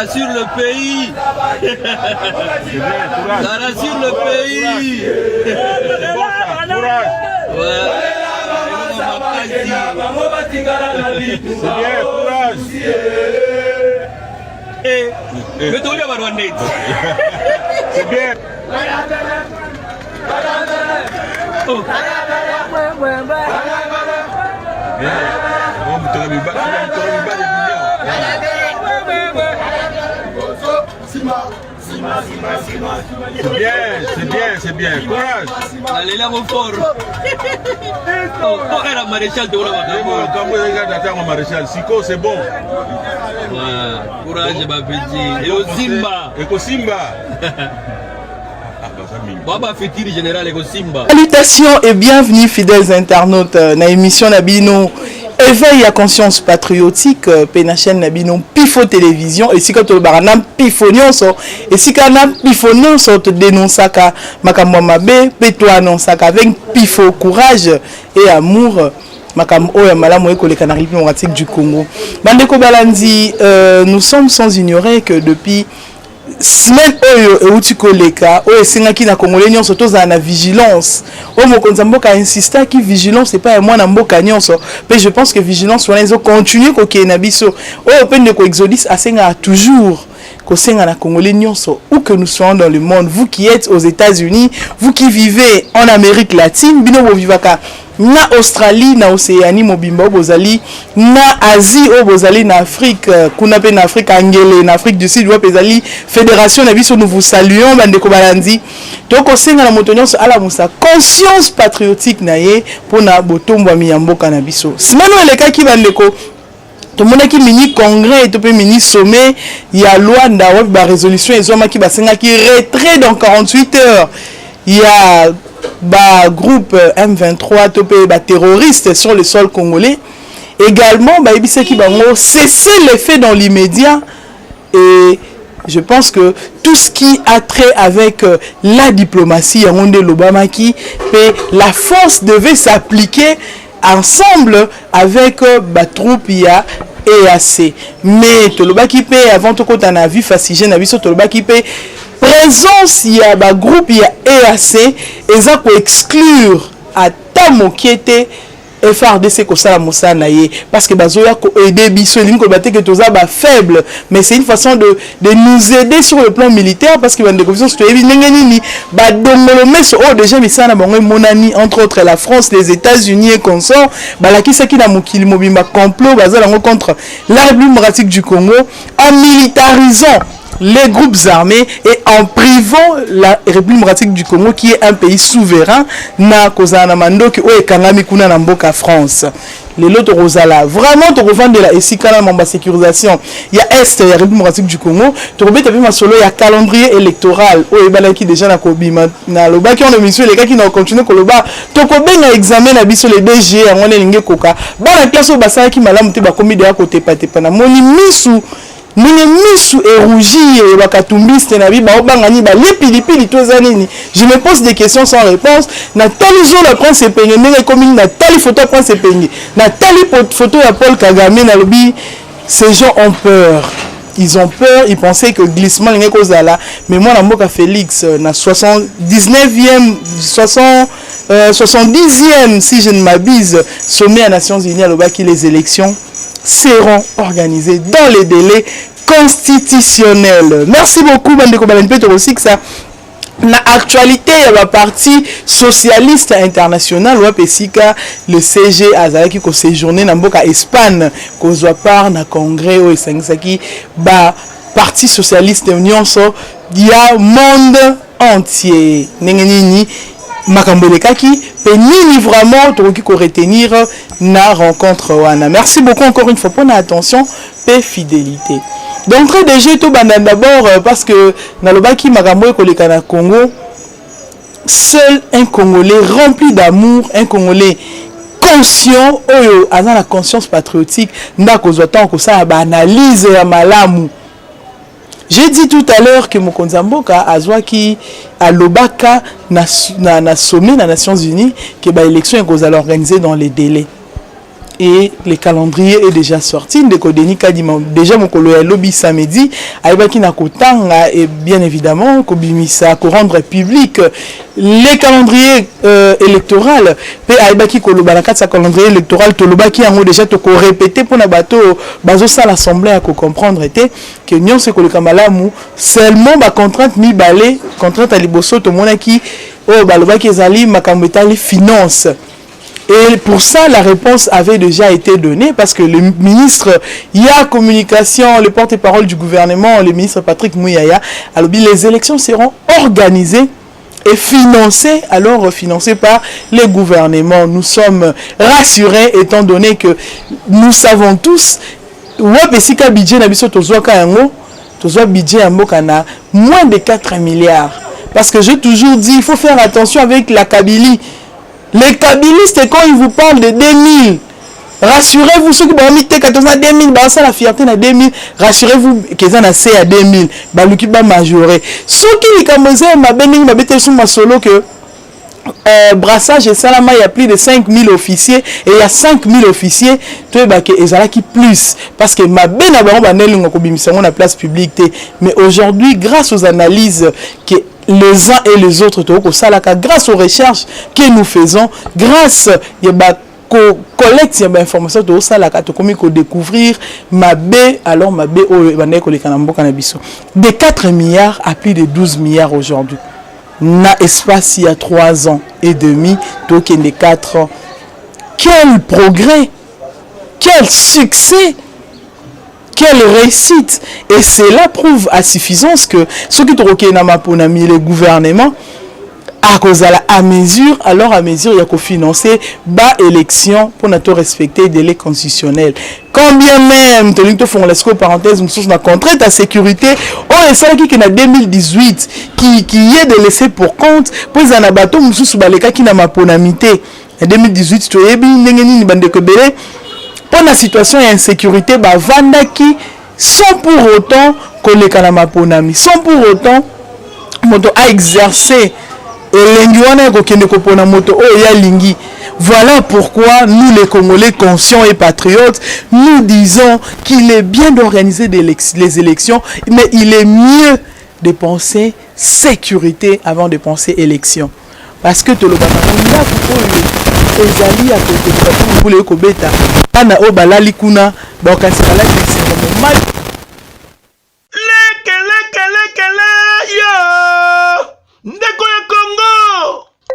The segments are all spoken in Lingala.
Sur le pays. Ça rassure le pays. C'est bien, courage. C'est bien. C'est bien, courage. Allez là, mon fort. Oh, la maréchal de maréchal, Siko, c'est bon. Courage, ma petite. Et au Simba. Et au Simba. Salutations et bienvenue fidèles internautes na émission Nabino éveil à conscience patriotique PNHN Nabino Pifo télévision et si quand le baranam pifonion et si quand on pifonion te dénonçaka makambo mabe petoi annonçaka avec pifo courage et amour makambo oya malamu ekoleka na République démocratique du Congo. Bandeko Balandi, nous sommes sans ignorer que depuis semaine oyo euti koleka oyo esengaki na Congolais nyonso toza na vigilance o mokonzi mboka insista ki vigilance c'est pas moi na mboka nyonso mais je pense que vigilance wana ezo continuer ko na biso oyo pende ko exodus asenga toujours ko senga na Congolais nyonso où que nous soyons dans le monde, vous qui êtes aux États-Unis, vous qui vivez en Amérique latine, bino bo vivaka na Australie, na Océanie, mobimba bozali, na Asie, bozali na Afrique, kuna pe na Afrique angele, na Afrique du Sud, bozali fédération na biso, nous vous saluons, bandeko balandi. Donc on sait na motonyon ala musa conscience patriotique na ye pour na botombo miyamboka na biso. Simano eleka ki bandeko tout le monde qui mini congrès et tout le mini sommet, il y a loi d'avoir ba résolution et zoma qui basenga qui retrait dans 48 heures. Il y a ba groupe M23 topé ba terroriste sur le sol congolais. Également ba ibise qui bango cesser les faits dans l'immédiat et je pense que tout ce qui a trait avec la diplomatie Yaoundé Lobamaki, la force devait s'appliquer ensemble avec ba troupe ya EAC. Mais toloba ki pe avant to kota na vie facile na biso toloba ki pe présence ya ba groupe ya EAC eza ko exclure ata mokiete FRDC ko sala mosana ye parce que bazoya ko aider biso elingi ko baté que toza ba faible mais c'est une façon de nous aider sur le plan militaire parce que bande confiance to ebi ndenge nini ba dongolo meso oh déjà misana bango monani entre autres la France, les États-Unis et consorts balaki ki na mokili mobimba complot bazala ngo contre la République démocratique du Congo en militarisant les groupes armés et en privant la République démocratique du Congo qui est un pays souverain na kozana mandoki o ekangami kuna na mboka France. Les lots rosala vraiment to revendre la esika na mamba sécurisation il y a est la République démocratique du Congo to robeta bima solo ya calendrier électoral o ebalaki déjà na kobima na loba ki on émission les gars qui n'ont continué koloba to ko benga examen na biso les DG ya ngone linge koka ba la classe o basala ki malamu te ba komi de ya côté patepa na moni misu Mine misu erougi et bakatumbiste na biba obangani ba lipilipili tozanini. Je me pose des questions sans réponse. Na tali jour la prendre ses peignes, mais comme na tali photo prendre ses peignes. Na tali photo à Paul Kagame na lobi, ces gens ont peur. Ils ont peur, ils pensaient que glissement n'est cause là. Mais moi na mboka Félix na 79e 70e si je ne m'abuse sommet à Nations Unies à l'obaki les élections seront organisés dans les délais constitutionnels. Merci beaucoup, Bandeko Balenpeto aussi que ça. Na actualité, il y a la partie socialiste internationale, le CG Azalaki ko séjourné na mboka Espagne, ko soit part na congrès au Esangaki, ba parti socialiste union so dia monde entier. Nengenini Makambelekaki, penini vraiment toki ko retenir na rencontre wana. Merci beaucoup encore une fois pour notre attention et fidélité. D'entrée de jeu tout banane d'abord parce que na lobaki makambo koleka na Congo, seul un Congolais rempli d'amour, un Congolais conscient oyo azana la conscience patriotique ndako zotan ko ça ba analyse ya malamu. J'ai dit tout à l'heure que Mokonzi Mboka azwaki à Lobaka na sommet des Nations Unies que ba élection est organisée dans les délais. et le calendrier est déjà sorti. Déjà mon collègue lobby samedi, aïbaki na kotanga et bien évidemment kobimisa ko rendre public les calendriers électoral. Pe aïbaki koloba na katsa calendrier électoral to lobaki yango déjà to ko répéter pour na bato bazo ça l'assemblée à ko comprendre était que nyon se ko le kamalamu seulement ba contrainte mi balé contrainte à liboso to monaki oh balobaki ezali makambo etali finance. Et pour ça, la réponse avait déjà été donnée parce que le ministre, il y a communication, le porte-parole du gouvernement, le ministre Patrick Mouyaya, alors les élections seront organisées et financées, alors financées par les gouvernements. Nous sommes rassurés étant donné que nous savons tous, wapesika budget na biso tozwa yango, tozwa budget ambokana moins de 4 milliards. Parce que j'ai toujours dit, il faut faire attention avec la Kabylie. Les kabylistes, quand ils vous parlent de 2000, rassurez-vous, ceux qui vont mis 14 à 2000, bah ça la fierté à 2000, rassurez-vous qu'ils en a assez à 2000, bah le qui va majorer. Ceux qui commencent à bénir, ma bête sur ma solo que brassage et salama, il y a plus de 5000 officiers et il y a 5000 officiers, tu vois, bah que ils qui plus parce que ma bête n'a pas la place publique. Mais aujourd'hui, grâce aux analyses que les uns et les autres, grâce aux recherches que nous faisons, grâce à collecte d'informations, découvrir ma baie, alors ma baie de 4 milliards à plus de 12 milliards aujourd'hui. Na espace il y a 3 ans et demi, donc il y a 4 ans. Quel progrès, quel succès! Quelle réussite! Et cela prouve à suffisance que ceux qui ont mis le gouvernement à cause à mesure, alors à mesure il y a qu'au financer bas élection pour nous respecter les délais constitutionnels. Combien même de font la parenthèse, nous sommes contre ta sécurité. Oh, et ça qui est en 2018 qui est de laisser pour compte pour les anabato nous sommes baleka qui n'a ma ponamité. En 2018 tu es bien n'engeni bande que belé. Pour la situation d'insécurité, bah vandaki sans pour autant que les kanamaponami, sans pour autant moto a exercé et l'enguana kokende kopona moto oh ya lingi. Voilà pourquoi nous les Congolais conscients et patriotes, nous disons qu'il est bien d'organiser les élections, mais il est mieux de penser sécurité avant de penser élection. Parce que tout le monde ezali à côté pour les kobeta ana obalali kuna bakasi balali c'est mal lekele yo ndeko ya Congo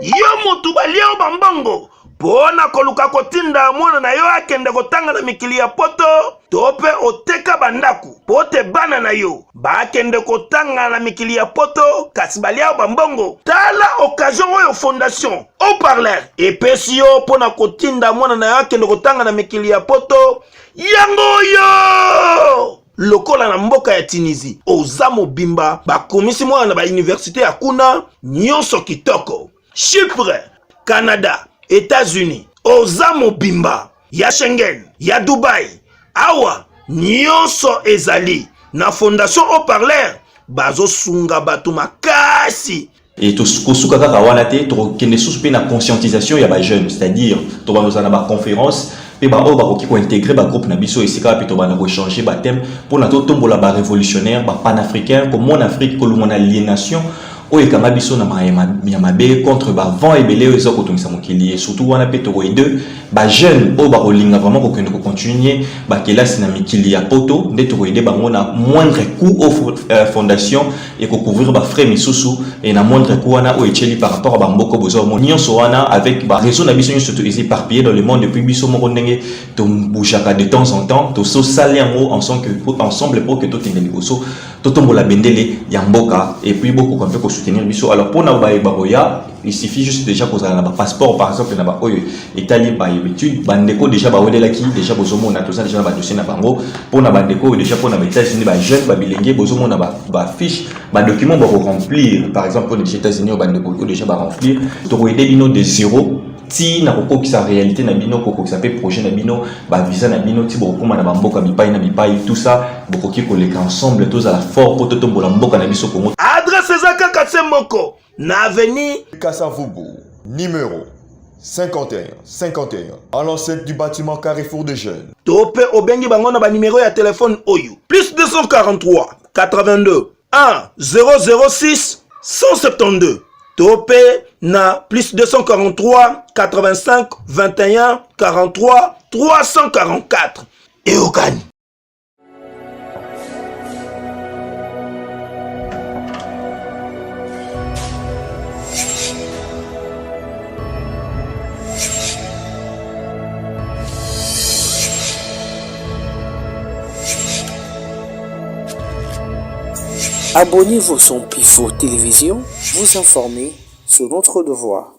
yo mutu balia bambongo pona koluka kotinda mwana na yo akende kotanga na mikili ya poto tope oteka bandaku pote bana na yo bakende kotanga na mikili ya poto kasi balia bambongo tala occasion oyo fondation au parler epesi yo pona kotinda mwana na yo akende kotanga na mikili ya poto yango yo lokola na mboka ya Tunisie oza mobimba bakomisi mwana ba université ya kuna nyonso kitoko Chypre, Canada, États-Unis, oza mobimba ya Schengen, ya Dubai, awa nyonso ezali na fondation au parler bazo sunga batu makasi. Et tosuka kaka wana te tokende susu pe na conscientisation ya ba jeunes, c'est-à-dire to ba na ba conférence pe ba o ba ko intégrer ba groupe na biso esika pe to ba na ko changer ba thème pour na to tombola ba révolutionnaire ba panafricain comme mon Afrique ko lumona aliénation o ekama biso na mabe contre ba vent ebele ezo kotongisa mokili et surtout wana pe to ko deux ba jeune o ba kolinga vraiment ko kende ko continuer ba kelasi na mikili ya poto nde to ko aider bango na moindre coût au fondation et ko couvrir ba frais misusu et na moindre coût wana o echeli par rapport à ba mboko bozo mo nyonso wana avec ba réseau na biso nyonso to éparpillé dans le monde depuis biso moko ndenge to boujaka de temps en temps to so saler en ensemble pour que to tendeli boso to tombola bendele ya mboka et puis beaucoup comme fait soutenir biso. Alors pour na baroya il suffit juste déjà qu'on a un passeport par exemple na ba oyo étalé ba étude bandeko déjà ba wedela ki déjà bozomo na tout ça déjà ba dossier na bango pour na bandeko déjà pour na États-Unis ba jeune ba bilenge bozomo na ba fiche ba document ba remplir par exemple pour les États-Unis au bandeko déjà ba remplir to aider bino de zéro ti na koko ki sa réalité na bino koko ki sa pe projet na bino ba visa na bino ti boko na bamboka bipai na bipai tout ça boko ki koleka ensemble tous à la fort pour to tombola mboka na biso Congo. Adresse ezaka katse moko na avenue Kasavubu numéro 51 51 à l'enceinte du bâtiment Carrefour des Jeunes. Tope obengi bango na ba numéro ya téléphone oyo. Plus 243 82 1 006 172. Tope na plus 243 85 21 43 344. Eokani. Abonnez-vous sur Pifo Télévision, vous informer sur notre devoir.